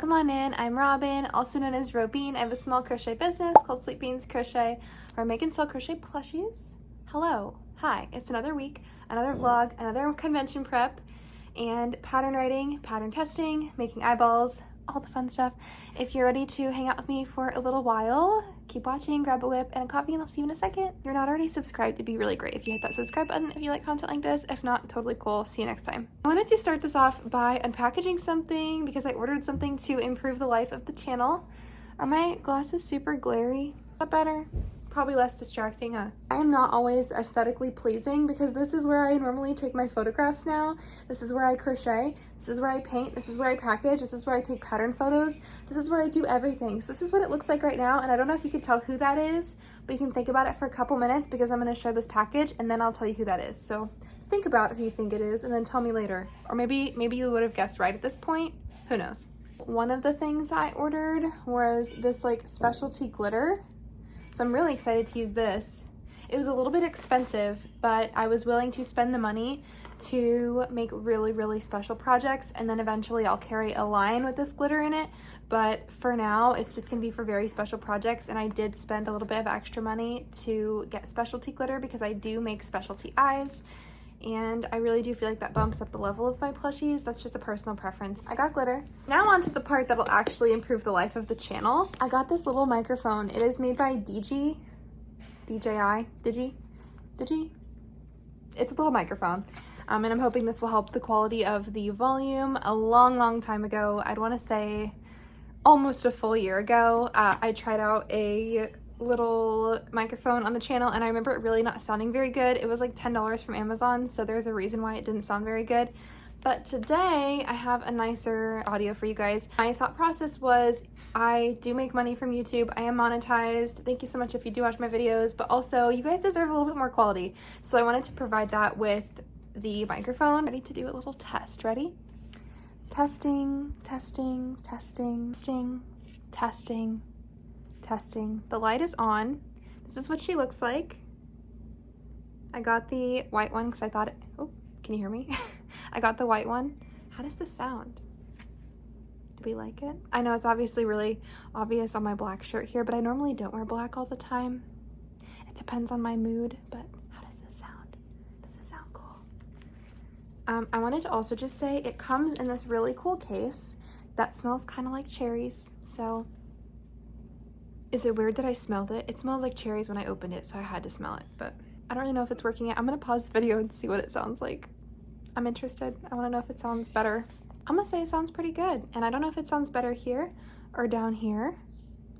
Come on in, I'm Robin, also known as Robin. I have a small crochet business called Sleep Beans Crochet, where I make and sell crochet plushies. Hello, hi, it's another week, another vlog, another convention prep, and pattern writing, pattern testing, making eyeballs, all the fun stuff. If you're ready to hang out with me for a little while, keep watching, grab a whip and a coffee, and I'll see you in a second. If you're not already subscribed, it'd be really great if you hit that subscribe button if you like content like this. If not, totally cool. See you next time. I wanted to start this off by unpackaging something because I ordered something to improve the life of the channel. Are my glasses super glary? Is that better? Probably less distracting, huh? I am not always aesthetically pleasing because this is where I normally take my photographs now. This is where I crochet. This is where I paint. This is where I package. This is where I take pattern photos. This is where I do everything. So this is what it looks like right now, and I don't know if you can tell who that is, but you can think about it for a couple minutes because I'm going to show this package and then I'll tell you who that is. So think about who you think it is and then tell me later. Or maybe you would have guessed right at this point. Who knows? One of the things I ordered was this like specialty glitter. So I'm really excited to use this. It was a little bit expensive, but I was willing to spend the money to make really, really special projects, and then eventually I'll carry a line with this glitter in it. But for now, it's just gonna be for very special projects, and I did spend a little bit of extra money to get specialty glitter because I do make specialty eyes, and I really do feel like that bumps up the level of my plushies. That's just a personal preference. I got glitter. Now on to the part that'll actually improve the life of the channel. I got this little microphone. It is made by DJI. It's a little microphone. And I'm hoping this will help the quality of the volume. A long time ago, I'd want to say almost a full year ago, I tried out a little microphone on the channel, and I remember it really not sounding very good. It was like $10 from Amazon, so there's a reason why it didn't sound very good. But today I have a nicer audio for you guys. My thought process was, I do make money from YouTube. I am monetized. Thank you so much if you do watch my videos, but also you guys deserve a little bit more quality. So I wanted to provide that with the microphone. Ready to do a little test. Ready? Testing. The light is on. This is what she looks like. I got the white one because I thought oh, can you hear me? I got the white one. How does this sound? Do we like it? I know it's obviously really obvious on my black shirt here, but I normally don't wear black all the time. It depends on my mood, but how does this sound? Does this sound cool? I wanted to also just say it comes in this really cool case that smells kind of like cherries. So is it weird that I smelled it? It smelled like cherries when I opened it, so I had to smell it, but I don't really know if it's working yet. I'm gonna pause the video and see what it sounds like. I'm interested. I wanna know if it sounds better. I'm gonna say it sounds pretty good, and I don't know if it sounds better here or down here.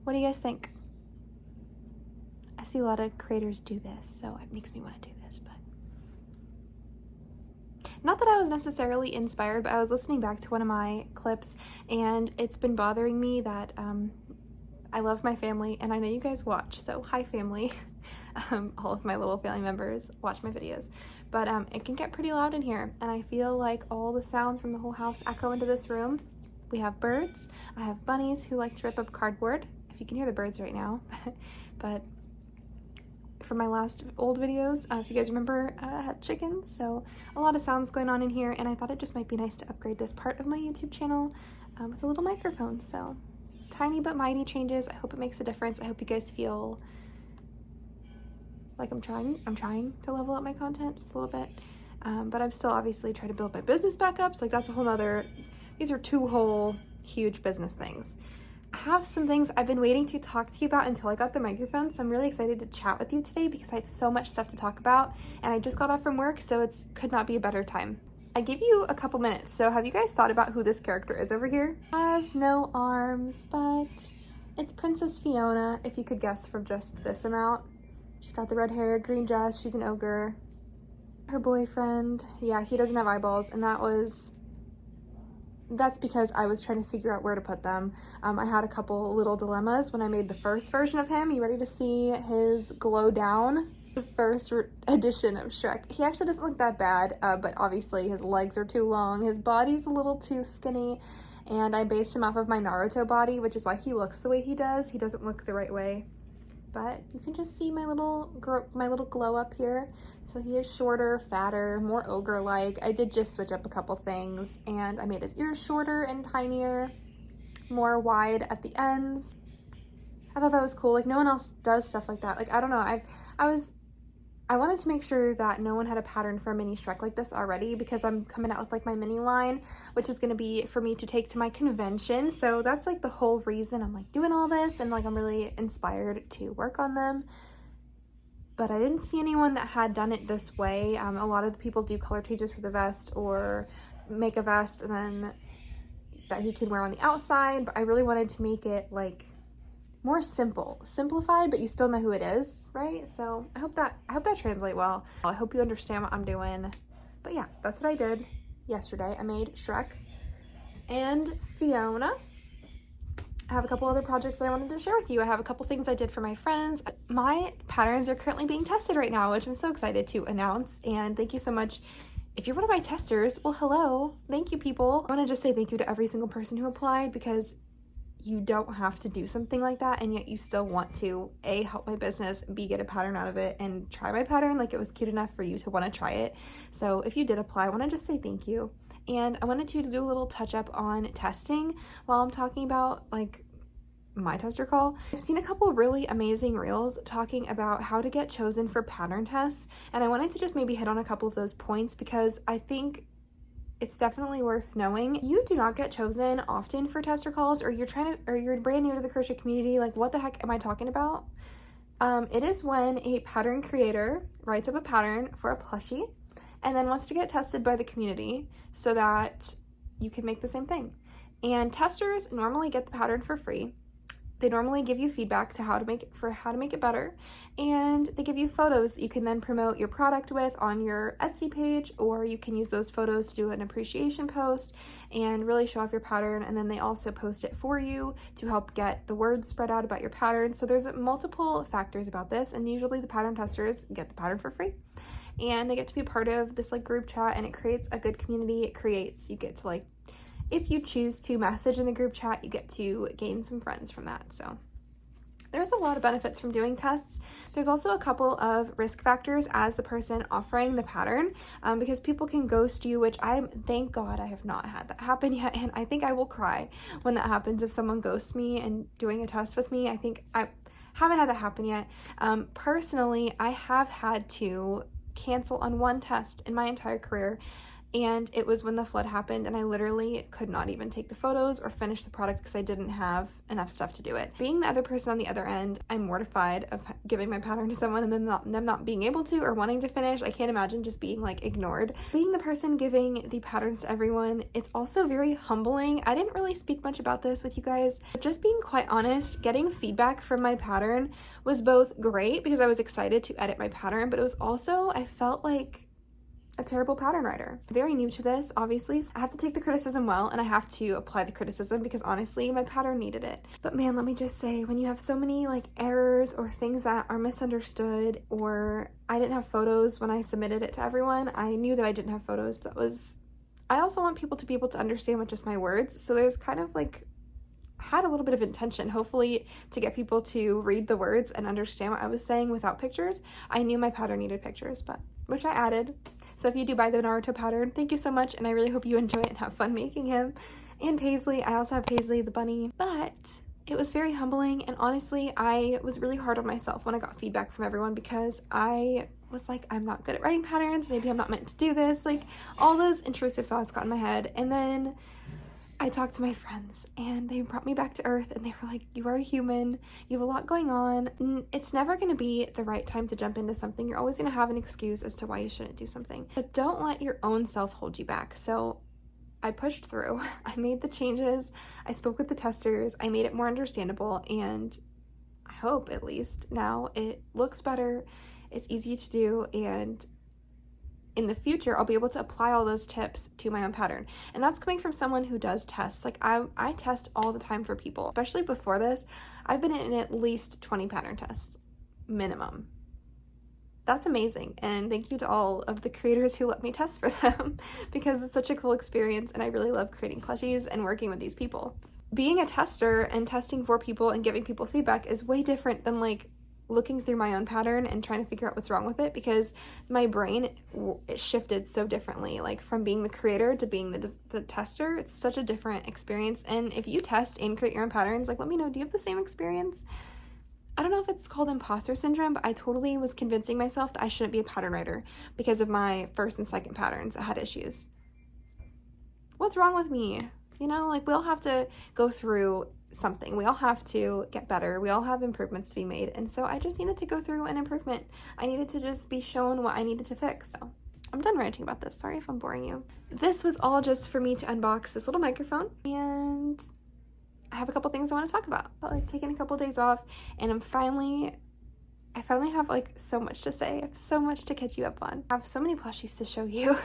What do you guys think? I see a lot of creators do this, so it makes me wanna do this, but. Not that I was necessarily inspired, but I was listening back to one of my clips, and it's been bothering me that, I love my family, and I know you guys watch, so hi family. All of my little family members watch my videos, but it can get pretty loud in here, and I feel like all the sounds from the whole house echo into this room. We have birds. I have bunnies who like to rip up cardboard, if you can hear the birds right now. But from my last old videos, if you guys remember, I had chickens, so a lot of sounds going on in here, and I thought it just might be nice to upgrade this part of my YouTube channel with a little microphone. So tiny but mighty changes. I hope it makes a difference. I hope you guys feel like I'm trying to level up my content just a little bit, but I'm still obviously trying to build my business back up, so like that's a whole nother, these are two whole huge business things. I have some things I've been waiting to talk to you about until I got the microphone, so I'm really excited to chat with you today because I have so much stuff to talk about, and I just got off from work, so it could not be a better time. I gave you a couple minutes, so have you guys thought about who this character is over here? Has no arms, but it's Princess Fiona, if you could guess from just this amount. She's got the red hair, green dress, she's an ogre. Her boyfriend, yeah, he doesn't have eyeballs, and that's because I was trying to figure out where to put them. I had a couple little dilemmas when I made the first version of him. You ready to see his glow down? The first edition of Shrek. He actually doesn't look that bad, but obviously his legs are too long, his body's a little too skinny, and I based him off of my Naruto body, which is why he looks the way he does. He doesn't look the right way. But you can just see my little glow up here. So he is shorter, fatter, more ogre-like. I did just switch up a couple things, and I made his ears shorter and tinier. more wide at the ends. I thought that was cool. Like, no one else does stuff like that. Like, I don't know. I wanted to make sure that no one had a pattern for a mini Shrek like this already, because I'm coming out with like my mini line, which is going to be for me to take to my convention. So that's like the whole reason I'm like doing all this, and like I'm really inspired to work on them. But I didn't see anyone that had done it this way. A lot of the people do color changes for the vest, or make a vest and then that he can wear on the outside. But I really wanted to make it like more simplified, but you still know who it is, right? So I hope that translates well. I hope you understand what I'm doing. But yeah, that's what I did yesterday. I made Shrek and Fiona. I have a couple other projects that I wanted to share with you. I have a couple things I did for my friends. My patterns are currently being tested right now, which I'm so excited to announce. And thank you so much. If you're one of my testers, well, hello. Thank you, people. I want to just say thank you to every single person who applied, because you don't have to do something like that, and yet you still want to A, help my business, B, get a pattern out of it, and try my pattern. Like, it was cute enough for you to want to try it. So if you did apply, I want to just say thank you. And I wanted to do a little touch up on testing while I'm talking about like my tester call. I've seen a couple really amazing reels talking about how to get chosen for pattern tests, and I wanted to just maybe hit on a couple of those points, because I think it's definitely worth knowing. You do not get chosen often for tester calls, or you're brand new to the crochet community. Like, what the heck am I talking about? It is when a pattern creator writes up a pattern for a plushie and then wants to get tested by the community so that you can make the same thing. And testers normally get the pattern for free. They normally give you feedback to how to make it better, and they give you photos that you can then promote your product with on your Etsy page, or you can use those photos to do an appreciation post and really show off your pattern. And then they also post it for you to help get the word spread out about your pattern. So there's multiple factors about this, and usually the pattern testers get the pattern for free, and they get to be part of this like group chat, and it creates a good community. You get to like, if you choose to message in the group chat, you get to gain some friends from that. So there's a lot of benefits from doing tests. There's also a couple of risk factors as the person offering the pattern, because people can ghost you, which thank God I have not had that happen yet. And I think I will cry when that happens, if someone ghosts me and doing a test with me. I think I haven't had that happen yet. Personally, I have had to cancel on one test in my entire career, and it was when the flood happened, and I literally could not even take the photos or finish the product because I didn't have enough stuff to do it. Being the other person on the other end, I'm mortified of giving my pattern to someone and then them not being able to or wanting to finish. I can't imagine just being like ignored. Being the person giving the patterns to everyone, it's also very humbling. I didn't really speak much about this with you guys, but just being quite honest, getting feedback from my pattern was both great because I was excited to edit my pattern, but it was also, I felt like a terrible pattern writer. Very new to this, obviously. So I have to take the criticism well, and I have to apply the criticism because honestly, my pattern needed it. But man, let me just say, when you have so many like errors or things that are misunderstood, or I didn't have photos when I submitted it to everyone. I knew that I didn't have photos, but I also want people to be able to understand with just my words. So there's kind of like, I had a little bit of intention, hopefully, to get people to read the words and understand what I was saying without pictures. I knew my pattern needed pictures, which I added. So if you do buy the Naruto pattern, thank you so much, and I really hope you enjoy it and have fun making him. And Paisley, I also have Paisley the bunny, but it was very humbling, and honestly, I was really hard on myself when I got feedback from everyone because I was like, I'm not good at writing patterns, maybe I'm not meant to do this, like all those intrusive thoughts got in my head. And then I talked to my friends, and they brought me back to earth, and they were like, you are a human, you have a lot going on. It's never going to be the right time to jump into something. You're always going to have an excuse as to why you shouldn't do something, but don't let your own self hold you back. So I pushed through. I made the changes. I spoke with the testers. I made it more understandable, and I hope at least now it looks better. It's easy to do, and in the future, I'll be able to apply all those tips to my own pattern. And that's coming from someone who does tests. Like I test all the time for people, especially before this. I've been in at least 20 pattern tests, minimum. That's amazing. And thank you to all of the creators who let me test for them because it's such a cool experience. And I really love creating plushies and working with these people. Being a tester and testing for people and giving people feedback is way different than like looking through my own pattern and trying to figure out what's wrong with it, because my brain, it shifted so differently, like from being the creator to being the tester. It's such a different experience. And if you test and create your own patterns, like, let me know, do you have the same experience? I don't know if it's called imposter syndrome, but I totally was convincing myself that I shouldn't be a pattern writer because of my first and second patterns. I had issues. What's wrong with me? You know, like, we all have to go through something. We all have to get better. We all have improvements to be made. And so I just needed to go through an improvement. I needed to just be shown what I needed to fix. So I'm done ranting about this. Sorry if I'm boring you. This was all just for me to unbox this little microphone, and I have a couple things I want to talk about. But like, taking a couple days off, and I finally have like so much to say. I have so much to catch you up on. I have so many plushies to show you.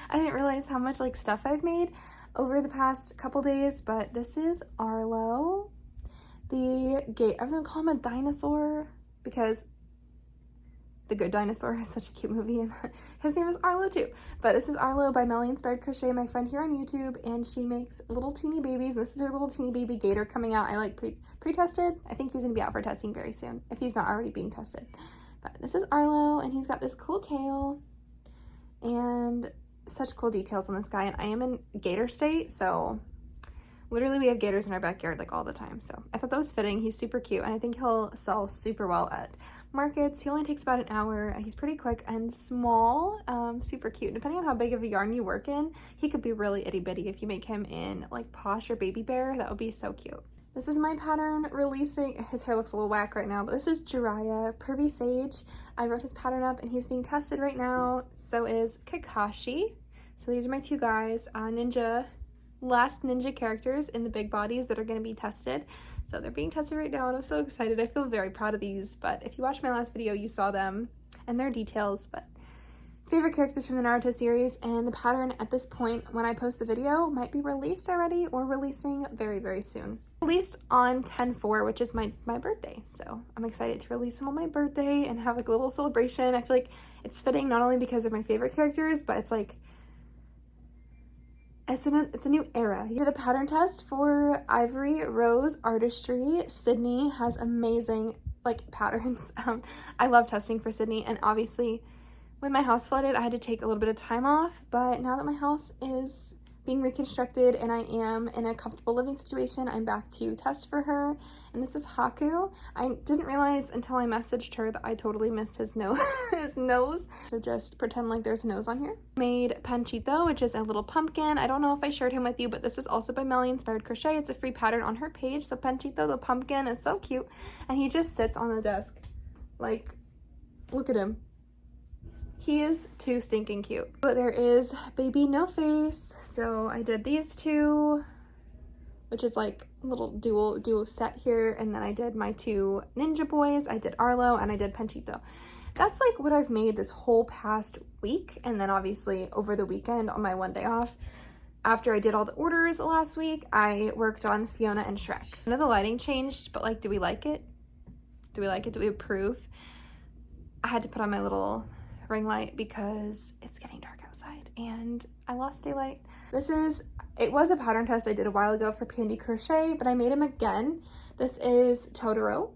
I didn't realize how much like stuff I've made over the past couple days, but this is Arlo. I was gonna call him a dinosaur because The Good Dinosaur is such a cute movie, and his name is Arlo too. But this is Arlo by Melly Inspired Crochet, my friend here on YouTube, and she makes little teeny babies. And this is her little teeny baby gator coming out. I like pre-tested. I think he's gonna be out for testing very soon, if he's not already being tested. But this is Arlo, and he's got this cool tail and such cool details on this guy. And I am in gator state, so literally we have gators in our backyard like all the time. So I thought that was fitting. He's super cute, and I think he'll sell super well at markets. He only takes about an hour. He's pretty quick and small, super cute. Depending on how big of a yarn you work in, he could be really itty bitty. If you make him in like Posh or Baby Bear, that would be so cute. This is my pattern releasing. His hair looks a little whack right now, but this is Jiraiya, Pervy Sage. I wrote his pattern up, and he's being tested right now. So is Kakashi. So these are my two guys, last ninja characters in the big bodies that are going to be tested. So they're being tested right now, and I'm so excited. I feel very proud of these, but if you watched my last video, you saw them and their details. But favorite characters from the Naruto series, and the pattern at this point when I post the video might be released already or releasing very, very soon. Released on 10/4, which is my birthday. So I'm excited to release them on my birthday and have like a little celebration. I feel like it's fitting not only because of my favorite characters, but it's like, it's a new era. He did a pattern test for Ivory Rose Artistry. Sydney has amazing like patterns. I love testing for Sydney, and obviously when my house flooded, I had to take a little bit of time off, but now that my house is being reconstructed and I am in a comfortable living situation, I'm back to test for her. And this is Haku. I didn't realize until I messaged her that I totally missed his nose. So just pretend like there's a nose on here. Made Panchito, which is a little pumpkin. I don't know if I shared him with you, but this is also by Melly Inspired Crochet. It's a free pattern on her page. So Panchito the pumpkin is so cute, and he just sits on the desk. Like, look at him. He is too stinking cute. But there is Baby No Face. So I did these two, which is like a little duo set here. And then I did my two ninja boys. I did Arlo and I did Panchito. That's like what I've made this whole past week. And then obviously over the weekend on my one day off, after I did all the orders last week, I worked on Fiona and Shrek. I know the lighting changed, but like, do we like it? Do we like it? Do we approve? I had to put on my little ring light because it's getting dark outside and I lost daylight. It was a pattern test I did a while ago for Pandy Crochet, but I made him again. This is Totoro.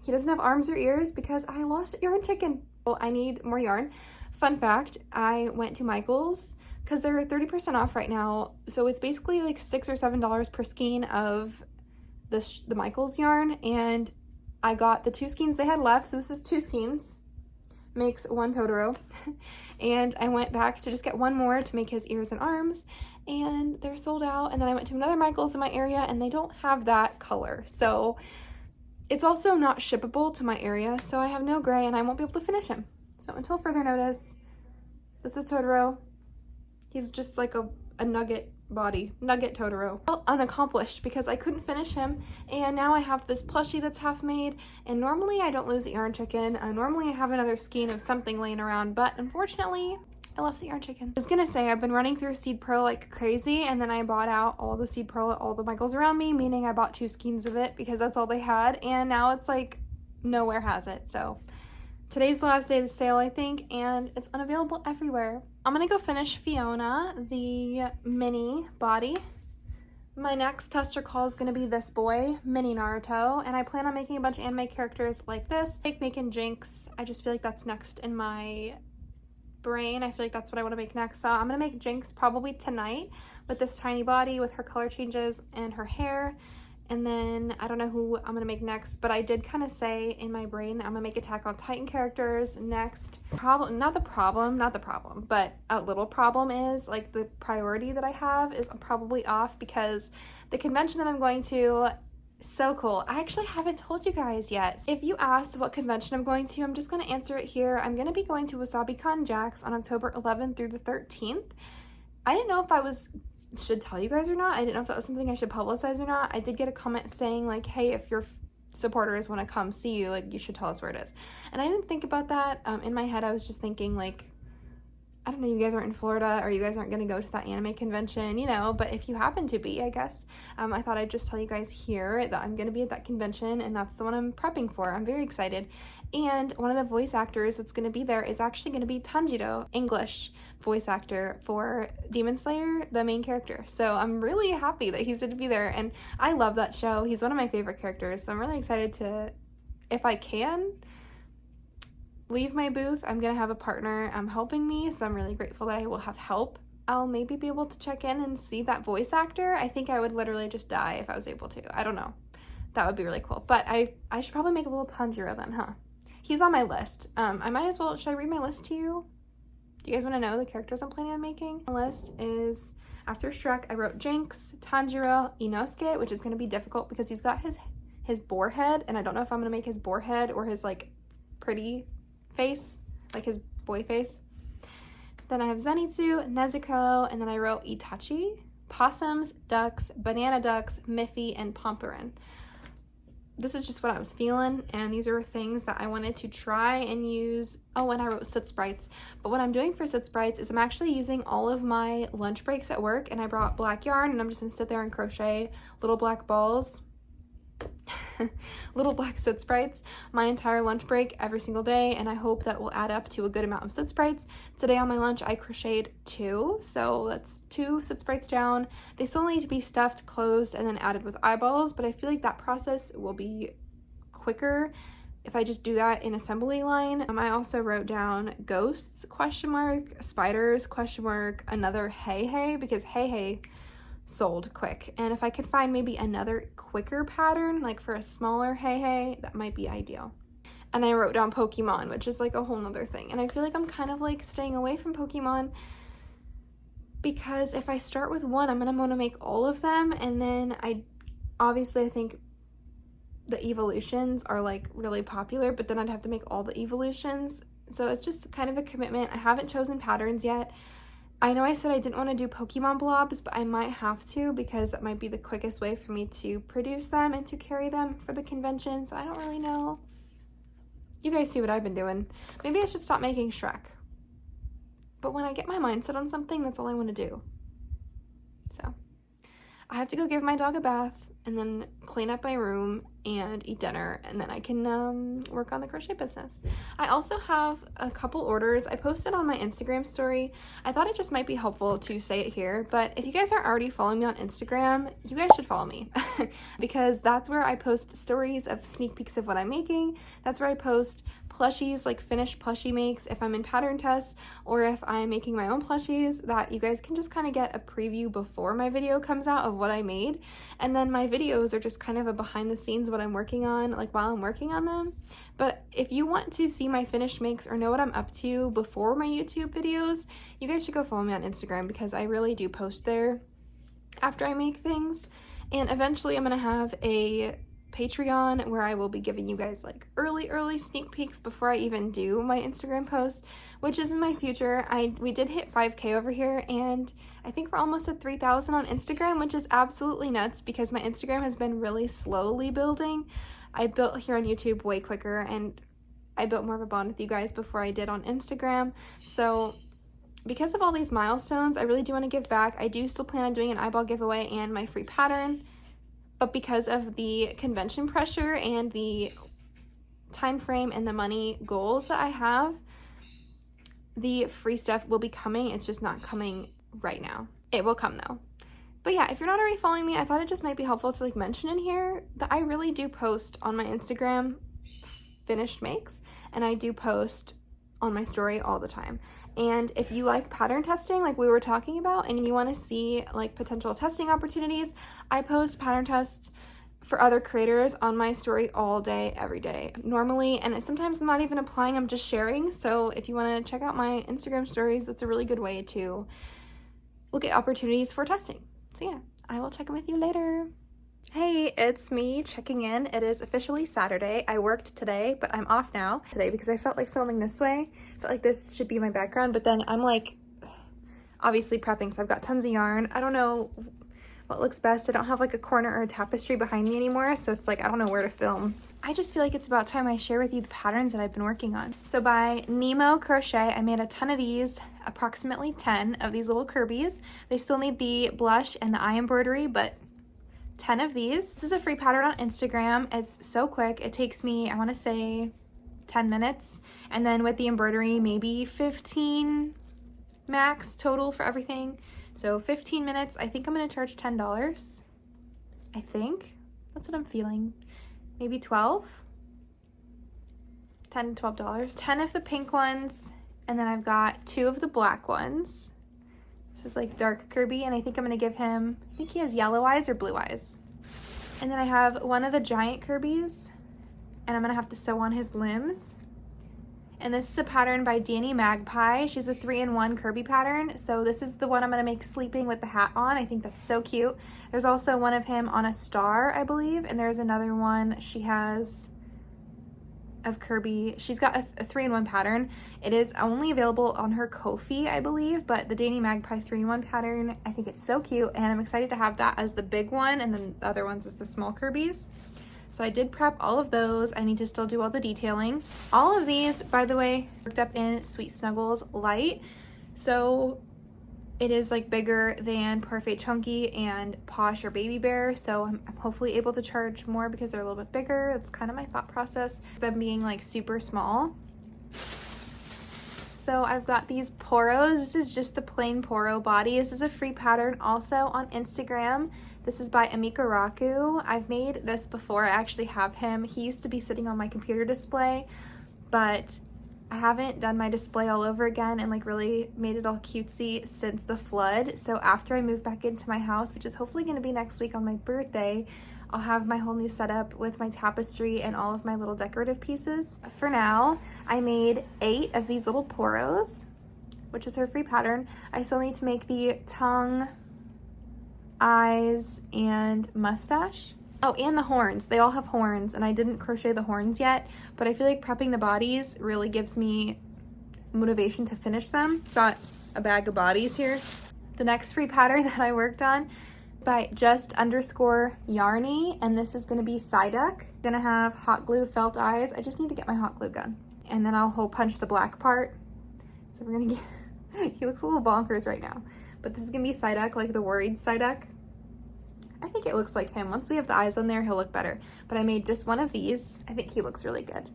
He doesn't have arms or ears because I lost yarn chicken. Well, I need more yarn. Fun fact, I went to Michael's because they're 30% off right now. So it's basically like $6 or $7 per skein of the Michael's yarn, and I got the 2 skeins they had left. So this is 2 skeins. Makes 1 Totoro. And I went back to just get one more to make his ears and arms, and they're sold out. And then I went to another Michael's in my area and they don't have that color. So it's also not shippable to my area, so I have no gray and I won't be able to finish him. So until further notice, this is Totoro. He's just like a nugget body, nugget Totoro. Well, unaccomplished because I couldn't finish him, and now I have this plushie that's half made, and normally I don't lose the yarn chicken. Normally I have another skein of something laying around, but unfortunately I lost the yarn chicken. I was gonna say I've been running through Seed Pro like crazy, and then I bought out all the Seed Pro at all the Michaels around me, meaning I bought 2 skeins of it because that's all they had, and now it's like nowhere has it. So today's the last day of the sale, I think, and it's unavailable everywhere. I'm gonna go finish Fiona, the mini body, My next tester call is going to be this boy, Mini Naruto, and I plan on making a bunch of anime characters like this. Like making Jinx, I just feel like that's next in my brain. I feel like that's what I want to make next. So I'm going to make Jinx probably tonight with this tiny body with her color changes and her hair. And then I don't know who I'm going to make next, but I did kind of say in my brain that I'm going to make Attack on Titan characters next. Not the problem, but a little problem is like the priority that I have is probably off because the convention that I'm going to, so cool. I actually haven't told you guys yet. If you asked what convention I'm going to, I'm just going to answer it here. I'm going to be going to Wasabicon JAX on October 11th through the 13th. I didn't know if I should tell you guys or not. I didn't know if that was something I should publicize or not. I did get a comment saying like, hey, if your supporters want to come see you, like you should tell us where it is. And I didn't think about that. In my head I was just thinking like, I don't know, you guys aren't in Florida or you guys aren't going to go to that anime convention, you know, but if you happen to be, I guess, I thought I'd just tell you guys here that I'm going to be at that convention and that's the one I'm prepping for. I'm very excited. And one of the voice actors that's going to be there is actually going to be Tanjiro, English voice actor for Demon Slayer, the main character. So I'm really happy that he's going to be there. And I love that show. He's one of my favorite characters. So I'm really excited to, if I can, leave my booth. I'm going to have a partner helping me. So I'm really grateful that I will have help. I'll maybe be able to check in and see that voice actor. I think I would literally just die if I was able to. I don't know. That would be really cool. But I should probably make a little Tanjiro then, huh? He's on my list. I might as well, should I read my list to you? Do you guys want to know the characters I'm planning on making? My list is, after Shrek, I wrote Jinx, Tanjiro, Inosuke, which is going to be difficult because he's got his boar head, and I don't know if I'm going to make his boar head or his, like, pretty face, like his boy face. Then I have Zenitsu, Nezuko, and then I wrote Itachi, possums, ducks, banana ducks, Miffy, and Pomperin. This is just what I was feeling, and these are things that I wanted to try and use. Oh, and I wrote soot sprites. But what I'm doing for soot sprites is I'm actually using all of my lunch breaks at work, and I brought black yarn, and I'm just gonna sit there and crochet little black balls, little black soot sprites, my entire lunch break every single day, and I hope that will add up to a good amount of soot sprites. Today on my lunch, I crocheted 2, so that's 2 soot sprites down. They still need to be stuffed, closed, and then added with eyeballs, but I feel like that process will be quicker if I just do that in assembly line. I also wrote down ghosts, question mark, spiders, question mark, another hey, because hey sold quick. And if I could find maybe another quicker pattern, like for a smaller hey, that might be ideal. And I wrote down Pokemon, which is like a whole nother thing. And I feel like I'm kind of like staying away from Pokemon because if I start with one, I'm gonna want to make all of them. And then I think the evolutions are like really popular, but then I'd have to make all the evolutions. So it's just kind of a commitment. I haven't chosen patterns yet. I know I said I didn't want to do Pokemon blobs, but I might have to because that might be the quickest way for me to produce them and to carry them for the convention. So I don't really know. You guys see what I've been doing. Maybe I should stop making Shrek. But when I get my mindset on something, that's all I want to do. So I have to go give my dog a bath and then clean up my room and eat dinner, and then I can work on the crochet business. I also have a couple orders. I posted on my Instagram story. I thought it just might be helpful to say it here, but if you guys aren't already following me on Instagram, you guys should follow me because that's where I post stories of sneak peeks of what I'm making. That's where I post plushies, like finished plushie makes if I'm in pattern tests or if I'm making my own plushies, that you guys can just kind of get a preview before my video comes out of what I made. And then my videos are just kind of a behind the scenes what I'm working on, like while I'm working on them. But if you want to see my finished makes or know what I'm up to before my YouTube videos, you guys should go follow me on Instagram because I really do post there after I make things. And eventually I'm gonna have a Patreon where I will be giving you guys like early sneak peeks before I even do my Instagram post, which is in my future. We did hit 5K over here, and I think we're almost at 3,000 on Instagram, which is absolutely nuts because my Instagram has been really slowly building. I built here on YouTube way quicker, and I built more of a bond with you guys before I did on Instagram. So because of all these milestones, I really do want to give back. I do still plan on doing an eyeball giveaway and my free pattern. But because of the convention pressure and the time frame and the money goals that I have, the free stuff will be coming. It's just not coming right now. It will come though. But yeah, if you're not already following me, I thought it just might be helpful to like mention in here that I really do post on my Instagram finished makes, and I do post on my story all the time. And if you like pattern testing like we were talking about, and you want to see like potential testing opportunities, I post pattern tests for other creators on my story all day, every day, normally. And sometimes I'm not even applying, I'm just sharing. So if you want to check out my Instagram stories, that's a really good way to look at opportunities for testing. So yeah, I will check in with you later. Hey, it's me checking in. It is officially Saturday. I worked today, but I'm off now today because I felt like filming this way. I felt like this should be my background, but then I'm like obviously prepping, so I've got tons of yarn. I don't know what looks best. I don't have like a corner or a tapestry behind me anymore, so it's like I don't know where to film. I just feel like it's about time I share with you the patterns that I've been working on. So by Nemo Crochet, I made a ton of these, approximately 10 of these little Kirby's. They still need the blush and the eye embroidery, but 10 of these. This is a free pattern on Instagram. It's so quick. It takes me, I want to say 10 minutes. And then with the embroidery, maybe 15 max total for everything. So 15 minutes. I think I'm going to charge $10. I think. That's what I'm feeling. Maybe 12. $10 to $12. 10 of the pink ones. And then I've got 2 of the black ones. This is like dark Kirby, and I think I'm going to give him, I think he has yellow eyes or blue eyes. And then I have one of the giant Kirby's, and I'm going to have to sew on his limbs. And this is a pattern by Danny Magpie. She's a 3-in-1 Kirby pattern. So this is the one I'm going to make sleeping with the hat on. I think that's so cute. There's also one of him on a star, I believe. And there's another one she has of Kirby. She's got a 3-in-1 pattern. It is only available on her Ko-fi, I believe, but the Danny Magpie 3-in-1 pattern, I think it's so cute, and I'm excited to have that as the big one, and then the other ones as the small Kirby's. So I did prep all of those. I need to still do all the detailing. All of these, by the way, worked up in Sweet Snuggles Light. So it is like bigger than Parfait Chunky and Posh or Baby Bear. So I'm hopefully able to charge more because they're a little bit bigger. That's kind of my thought process. Them being like super small. So I've got these poros. This is just the plain poro body. This is a free pattern also on Instagram. This is by Amika Raku. I've made this before. I actually have him. He used to be sitting on my computer display, but I haven't done my display all over again and like really made it all cutesy since the flood. So after I move back into my house, which is hopefully going to be next week on my birthday, I'll have my whole new setup with my tapestry and all of my little decorative pieces. For now, I made 8 of these little poros, which is her free pattern. I still need to make the tongue, eyes, and mustache. Oh, and the horns. They all have horns, and I didn't crochet the horns yet, but I feel like prepping the bodies really gives me motivation to finish them. Got a bag of bodies here. The next free pattern that I worked on by just_yarny, and this is going to be Psyduck. Gonna have hot glue felt eyes. I just need to get my hot glue gun, and then I'll hole punch the black part. So we're gonna get he looks a little bonkers right now, but this is gonna be Psyduck, like the worried Psyduck. I think it looks like him. Once we have the eyes on there, he'll look better. But I made just one of these. I think he looks really good.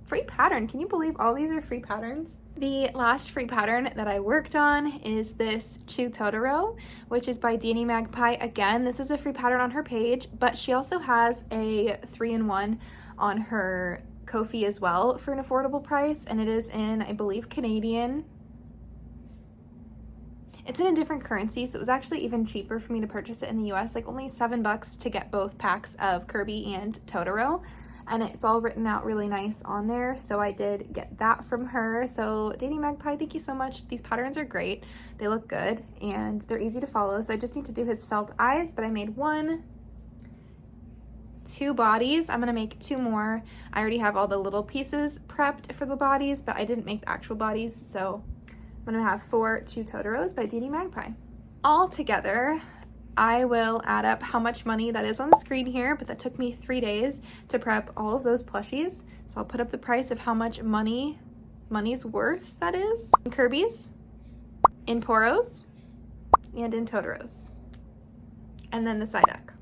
Free pattern. Can you believe all these are free patterns? The last free pattern that I worked on is this Chew Totoro, which is by Danny Magpie. Again, this is a free pattern on her page, but she also has a 3-in-1 on her Ko-fi as well for an affordable price, and it is in, I believe, Canadian. It's in a different currency, so it was actually even cheaper for me to purchase it in the US, like only $7 to get both packs of Kirby and Totoro. And it's all written out really nice on there, so I did get that from her. So Danny Magpie, thank you so much. These patterns are great. They look good, and they're easy to follow. So I just need to do his felt eyes, but I made 1, 2 bodies. I'm gonna make 2 more. I already have all the little pieces prepped for the bodies, but I didn't make the actual bodies, so I'm gonna have 4 Chew Totoros by Danny Magpie. All together, I will add up how much money that is on the screen here, but that took me 3 days to prep all of those plushies. So I'll put up the price of how much money's worth that is in Kirby's, in poros, and in Totoros. And then the Psyduck.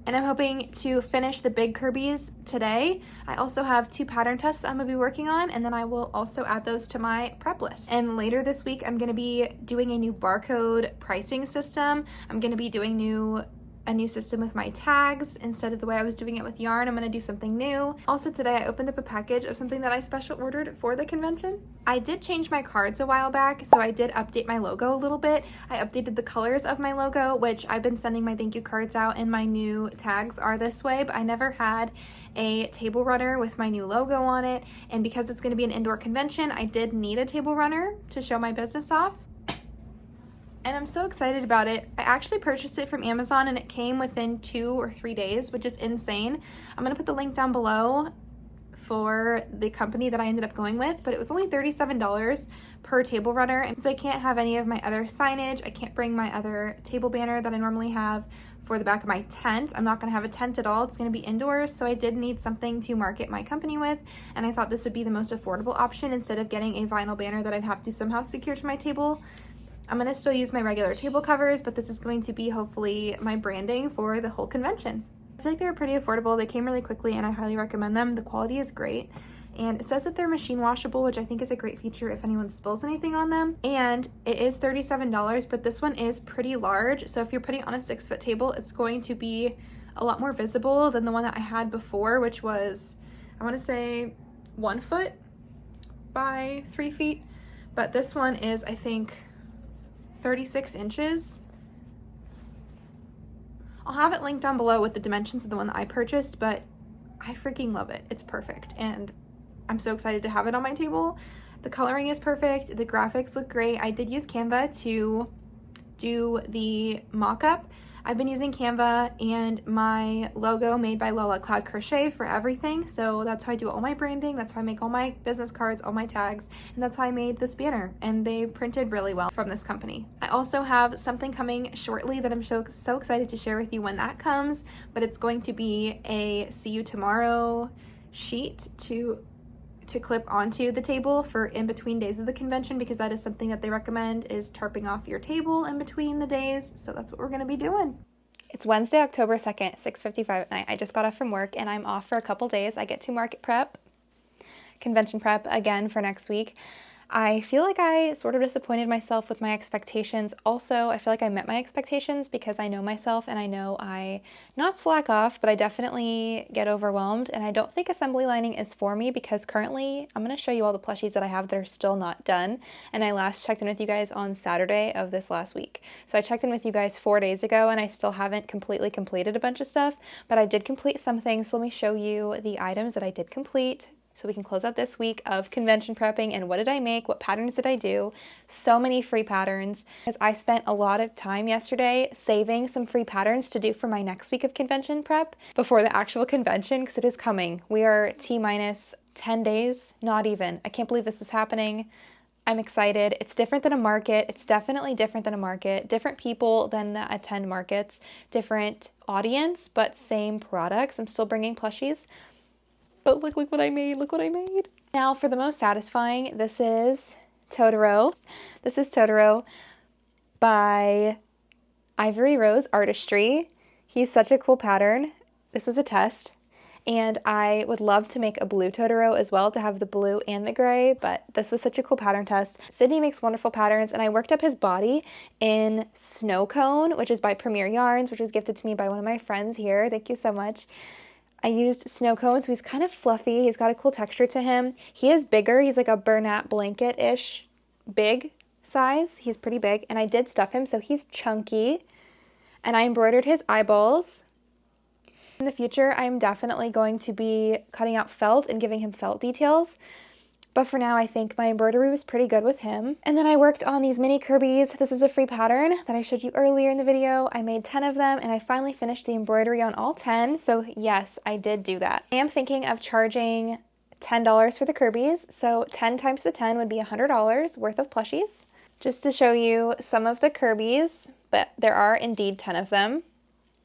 And I'm hoping to finish the big Kirby's today. I also have 2 pattern tests I'm gonna be working on, and then I will also add those to my prep list. And later this week, I'm gonna be doing a new barcode pricing system. I'm gonna be doing a new system with my tags. Instead of the way I was doing it with yarn, I'm gonna do something new. Also today, I opened up a package of something that I special ordered for the convention. I did change my cards a while back, so I did update my logo a little bit. I updated the colors of my logo, which I've been sending my thank you cards out, and my new tags are this way, but I never had a table runner with my new logo on it. And because it's gonna be an indoor convention, I did need a table runner to show my business off. And I'm so excited about it. I actually purchased it from Amazon and it came within 2 or 3 days, which is insane. I'm gonna put the link down below for the company that I ended up going with, but it was only $37 per table runner. And since I can't have any of my other signage, I can't bring my other table banner that I normally have for the back of my tent. I'm not gonna have a tent at all. It's gonna be indoors, so I did need something to market my company with, and I thought this would be the most affordable option instead of getting a vinyl banner that I'd have to somehow secure to my table. I'm gonna still use my regular table covers, but this is going to be hopefully my branding for the whole convention. I feel like they were pretty affordable. They came really quickly and I highly recommend them. The quality is great. And it says that they're machine washable, which I think is a great feature if anyone spills anything on them. And it is $37, but this one is pretty large. So if you're putting on a 6-foot table, it's going to be a lot more visible than the one that I had before, which was, I wanna say 1 foot by 3 feet. But this one is, I think, 36 inches. I'll have it linked down below with the dimensions of the one that I purchased, but I freaking love it. It's perfect, and I'm so excited to have it on my table. The coloring is perfect. The graphics look great. I did use Canva to do the mock-up. I've been using Canva and my logo made by Lola Cloud Crochet for everything. So that's how I do all my branding. That's how I make all my business cards, all my tags, and that's how I made this banner. And they printed really well from this company. I also have something coming shortly that I'm so excited to share with you when that comes, but it's going to be a see you tomorrow sheet to clip onto the table for in between days of the convention, because that is something that they recommend, is tarping off your table in between the days. So that's what we're gonna be doing. It's Wednesday, October 2nd, 6:55 at night. I just got off from work and I'm off for a couple days. I get to market prep, convention prep again for next week. I feel like I sort of disappointed myself with my expectations. Also, I feel like I met my expectations because I know myself and I know I not slack off, but I definitely get overwhelmed. And I don't think assembly lining is for me because currently I'm going to show you all the plushies that I have that are still not done. And I last checked in with you guys on Saturday of this last week. So I checked in with you guys 4 days ago and I still haven't completely completed a bunch of stuff, but I did complete some things. So let me show you the items that I did complete, so we can close out this week of convention prepping and what did I make, what patterns did I do, so many free patterns. Because I spent a lot of time yesterday saving some free patterns to do for my next week of convention prep before the actual convention, because it is coming. We are T-minus 10 days, not even. I can't believe this is happening. I'm excited. It's different than a market. It's definitely different than a market. Different people than that attend markets, different audience, but same products. I'm still bringing plushies. But look what I made, look what I made. Now for the most satisfying, this is Totoro. This is Totoro by Ivory Rose Artistry. He's such a cool pattern. This was a test. And I would love to make a blue Totoro as well, to have the blue and the gray, but this was such a cool pattern test. Sydney makes wonderful patterns, and I worked up his body in Snow Cone, which is by Premier Yarns, which was gifted to me by one of my friends here. Thank you so much. I used Snow Cone, so he's kind of fluffy. He's got a cool texture to him. He is bigger. He's like a Bernat blanket-ish big size. He's pretty big, and I did stuff him, so he's chunky. And I embroidered his eyeballs. In the future, I'm definitely going to be cutting out felt and giving him felt details. But for now, I think my embroidery was pretty good with him. And then I worked on these mini Kirby's. This is a free pattern that I showed you earlier in the video. I made 10 of them and I finally finished the embroidery on all 10. So yes, I did do that. I am thinking of charging $10 for the Kirby's. So 10 times the 10 would be $100 worth of plushies. Just to show you some of the Kirby's, but there are indeed 10 of them.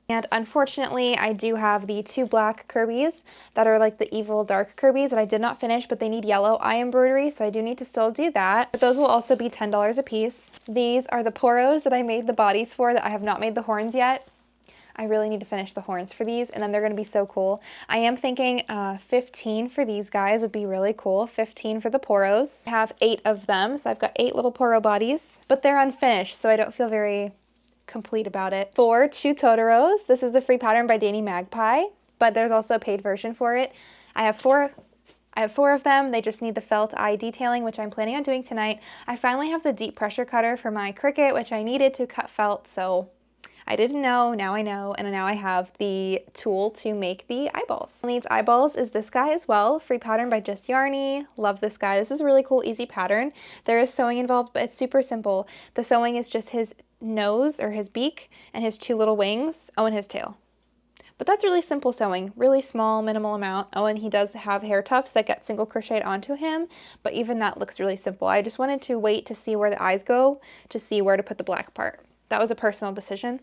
And unfortunately, I do have the 2 black Kirby's that are like the evil dark Kirby's that I did not finish, but they need yellow eye embroidery, so I do need to still do that. But those will also be $10 a piece. These are the poros that I made the bodies for that I have not made the horns yet. I really need to finish the horns for these, and then they're going to be so cool. I am thinking 15 for these guys would be really cool. 15 for the poros. I have 8 of them, so I've got 8 little poro bodies, but they're unfinished, so I don't feel very complete about it. 4 Chew Totoros. This is the free pattern by Danny Magpie, but there's also a paid version for it. I have 4 of them. They just need the felt eye detailing, which I'm planning on doing tonight. I finally have the deep pressure cutter for my Cricut, which I needed to cut felt, so I didn't know, now I know, and now I have the tool to make the eyeballs. Needs eyeballs is this guy as well, free pattern by Just Yarny. Love this guy. This is a really cool, easy pattern. There is sewing involved, but it's super simple. The sewing is just his nose or his beak and his 2 little wings, oh, and his tail. But that's really simple sewing, really small, minimal amount. Oh, and he does have hair tufts that get single crocheted onto him, but even that looks really simple. I just wanted to wait to see where the eyes go to see where to put the black part. That was a personal decision.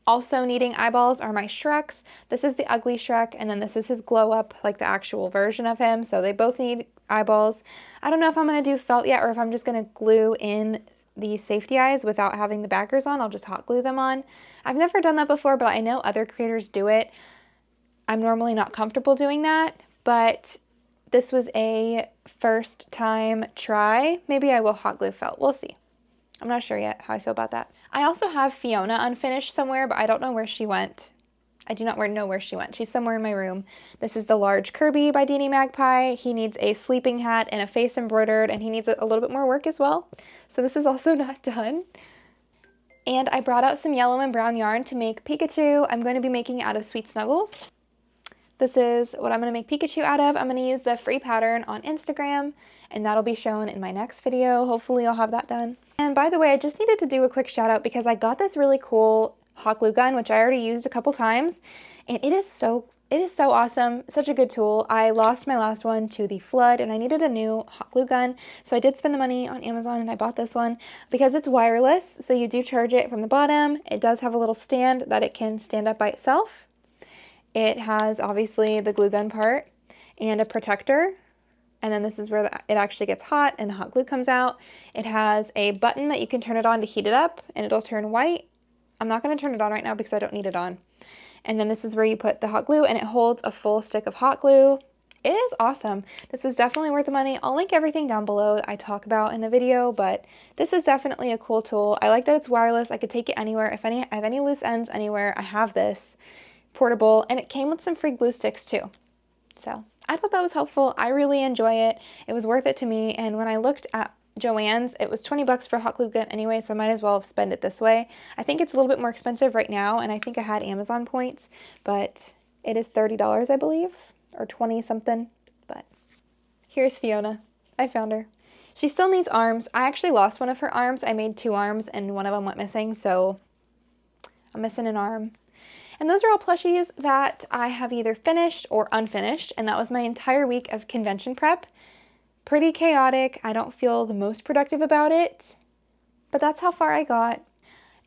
Also needing eyeballs are my Shreks. This is the ugly Shrek, and then this is his glow up, like the actual version of him. So they both need eyeballs. I don't know if I'm going to do felt yet or if I'm just going to glue in these safety eyes without having the backers on. I'll just hot glue them on. I've never done that before, but I know other creators do it. I'm normally not comfortable doing that, but this was a first time try. Maybe I will hot glue felt. We'll see. I'm not sure yet how I feel about that. I also have Fiona unfinished somewhere, but I don't know where she went. I do not know where she went. She's somewhere in my room. This is the large Kirby by Danny Magpie. He needs a sleeping hat and a face embroidered, and he needs a little bit more work as well. So this is also not done. And I brought out some yellow and brown yarn to make Pikachu. I'm going to be making it out of Sweet Snuggles. This is what I'm going to make Pikachu out of. I'm going to use the free pattern on Instagram, and that'll be shown in my next video. Hopefully I'll have that done. And by the way, I just needed to do a quick shout out because I got this really cool hot glue gun, which I already used a couple times, and it is so awesome. Such a good tool. I lost my last one to the flood, and I needed a new hot glue gun, so I did spend the money on Amazon, and I bought this one because it's wireless, so you do charge it from the bottom. It does have a little stand that it can stand up by itself. It has obviously the glue gun part and a protector, and then this is where it actually gets hot and the hot glue comes out. It has a button that you can turn it on to heat it up, and it'll turn white. I'm not going to turn it on right now because I don't need it on. And then this is where you put the hot glue, and it holds a full stick of hot glue. It is awesome. This is definitely worth the money. I'll link everything down below that I talk about in the video, but this is definitely a cool tool. I like that it's wireless. I could take it anywhere. If I have any loose ends anywhere, I have this. Portable, and it came with some free glue sticks too. So I thought that was helpful. I really enjoy it. It was worth it to me, and when I looked at Joann's, it was 20 bucks for a hot glue gun anyway, so I might as well spend it this way. I think it's a little bit more expensive right now, and I think I had Amazon points, but it is $30, I believe, or 20 something. But here's Fiona. I found her. She still needs arms. I actually lost one of her arms. I made 2 arms, and one of them went missing, so I'm missing an arm. And those are all plushies that I have either finished or unfinished, and that was my entire week of convention prep. Pretty chaotic. I don't feel the most productive about it, but that's how far I got.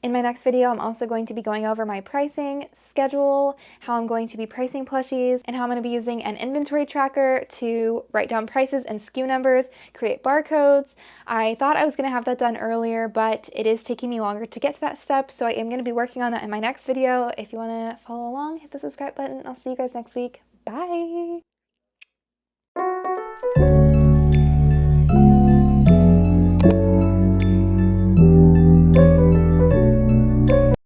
In my next video, I'm also going to be going over my pricing schedule, how I'm going to be pricing plushies, and how I'm going to be using an inventory tracker to write down prices and SKU numbers, create barcodes. I thought I was going to have that done earlier, but it is taking me longer to get to that step, so I am going to be working on that in my next video. If you want to follow along, hit the subscribe button. I'll see you guys next week. Bye!